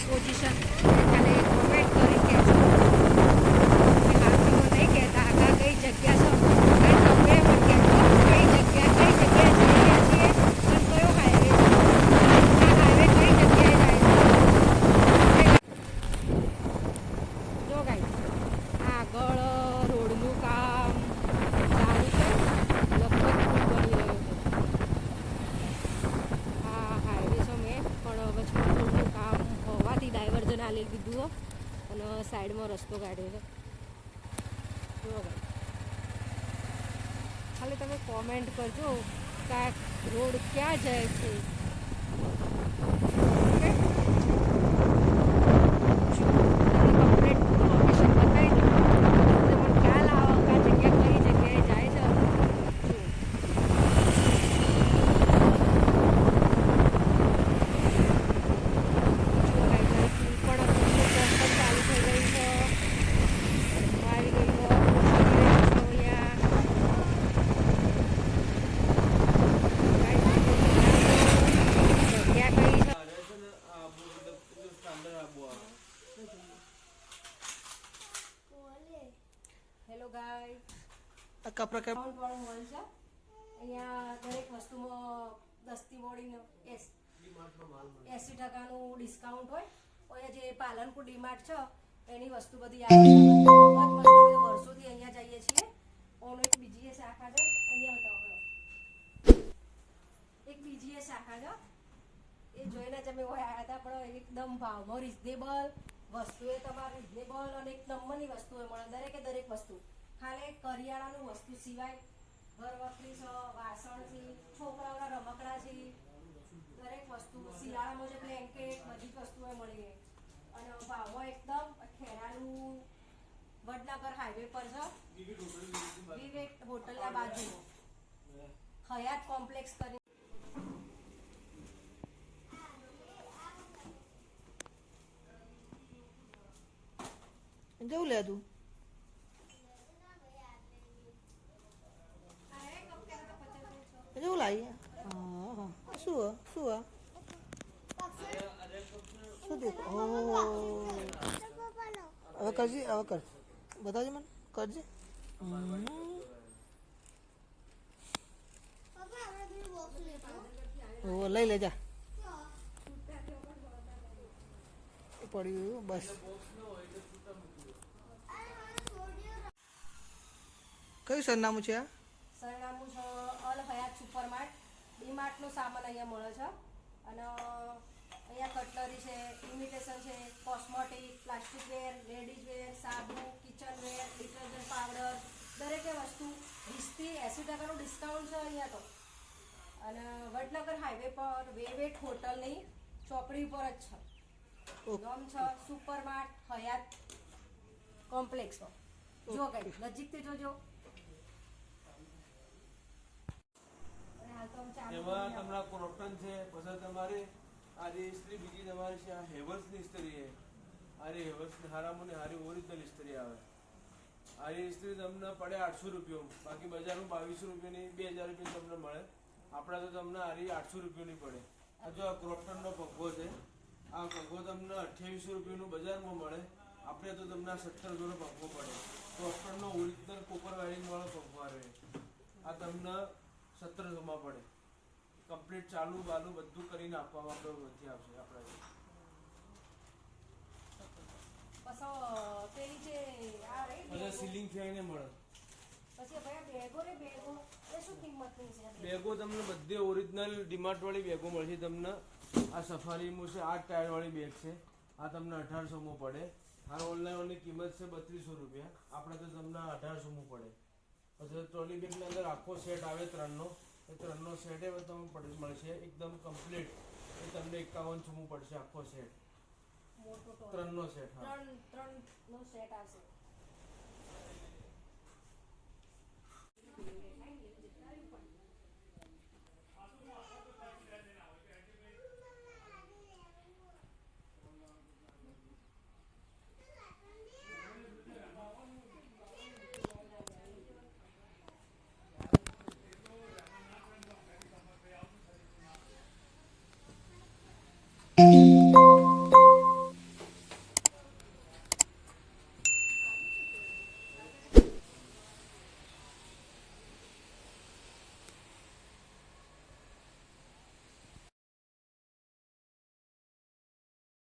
Position ખાલી comment કરી કહેજો. હાથીઓ નહીં કહેતા આગળ કઈ જગ્યા છે અને તમે પણ કહેજો કઈ જગ્યાએ જઈએ છીએ અને કયો હાઈવે છે, આ હાઈવે કઈ જગ્યાએ જાય છે. જો ગાઈસ આગળ રોડનું કામ ચાલુ છે, લગભગ પુલ બની રહ્યો છે. આ હાઈવે છે મેં પણ વચમાં રોડનું કામ હોવાથી ડાયવર્ઝન આલી દીધું અને સાઈડમાં રસ્તો કાઢ્યો છે. જુઓ ભાઈ ખાલી તમે કોમેન્ટ કરજો કે આ રોડ ક્યાં જાય છે. કમ્પ્લીટ લોકેશન બતાવી દો તમને પણ ખ્યાલ આવે કે આ જગ્યા કઈ જગ્યાએ જાય છે. હેલો ગાઈસ, આ પ્રકાર ડિસ્કાઉન્ટ વાળો મોલ છે. અહીંયા દરેક વસ્તુમાં 10 થી મોડીને 80% ડિસ્કાઉન્ટ હોય. અહીંયા જે પાલનપુર ડીમાર્ટ છે એની વસ્તુ બધી આવે છે. બહુ જ મસ્ત, અમે વર્ષોથી અહીંયા જઈએ છીએ. ઓનો એક બીજી એ શાખા છે, અહીંયા બતાવો. એક બીજી એ શાખા છે, એ જોઈને જ અમે હોય આવ્યા હતા. પણ એકદમ ભાવમાં રિઝનેબલ વસ્તુ, એ તમારે રિઝનેબલ અને એક નંબરની વસ્તુ મળે. દરેક વસ્તુ ખાલી કરિયાણાનું વસ્તુ સિવાય ઘર વખરી છે, વાસણ છે, છોકરાઓના રમકડા છે, દરેક વસ્તુ શિયાળામાં જે બ્લેન્કેટ બધી જ વસ્તુઓ મળી રહે અને ભાવમાં એકદમ. ખેરાલું વડનગર હાઈવે પર છે, વિવેક હોટલના બાજુમાં હયાત કોમ્પ્લેક્સ કરી. જવું લે તું જવું લાવી. હા શું શું શું દેખો. હવે કરજે, હવે કર, બતાવજે મને, કરજે. લઈ લેજા પડ્યું બસ. કયું સરનામું છે આ? સરનામું છે અલ હયાત સુપરમાર્ટ. ડીમાર્ટનો સામાન અહીંયા મળે છે અને અહીંયા કટલરી છે, ઇમિટેશન છે, કોસ્મેટિક, પ્લાસ્ટિક વેર, લેડીઝ વેર, સાબુ, કિચન વેર, ડિટર્જન્ટ પાવડર, દરેકે વસ્તુ 20 થી 80% ડિસ્કાઉન્ટ છે અહીંયા તો. અને વડનગર હાઈવે પર વેવેટ હોટલની ચોકડી ઉપર જ છે. નામ છે સુપરમાર્ટ હયાત કોમ્પ્લેક્સ. જો કઈ નજીકથી જોજો. એમાં તમારા ક્રોપ્ટન છે, પછી તમારે આ ઇસ્ત્રી બીજી તમારી છે, આ હેવલ્સની ઇસ્ત્રી છે. આ હેવલ્સની હારામોની હારી ઓરિજિનલ ઇસ્ત્રી આવે. આ ઇસ્ત્રી તમને પડે 800 રૂપિયા, બાકી બજારમાં 2200 રૂપિયાની 2000 રૂપિયા તમને મળે. આપણા તો તમને હારી 800 રૂપિયાની પડે. આ જો આ ક્રોપ્ટનનો પગ્ગો છે, આ પગ્ગો તમને 2800 રૂપિયાનું બજારમાં મળે. આપણે તો તમને 1700નો પગ્ગો પડે. ક્રોપ્ટનનો ઓરિજિનલ કોપર વાયરિંગ વાળો પગ્ગો આવે. આ તમને 1700માં પડે. કમ્પ્લીટ ચાલુ બાલુ બધું કરીને આપવામાં આપણે વધી આવશે. આપણે સીલિંગ થઈને મળે. બેગો તમને બધે ઓરિજિનલ ડીમાર્ટ વાળી બેગો મળશે તમને. આ સફારીમાં છે, 8 ટાયર વાળી બેગ છે. આ તમને 1800માં પડે. આ ઓનલાઈનની કિંમત છે 3200 રૂપિયા. આપણે તો તમને 1800માં પડે. પછી ટ્રોલી બેગની અંદર આખો સેટ આવે 3નો. એ 3નો સેટ એ તમને મળશે એકદમ કમ્પ્લીટ. એ તમને 5100માં પડશે આખો સેટ. 3નો સેટ. હા, 3નો સેટ આવશે.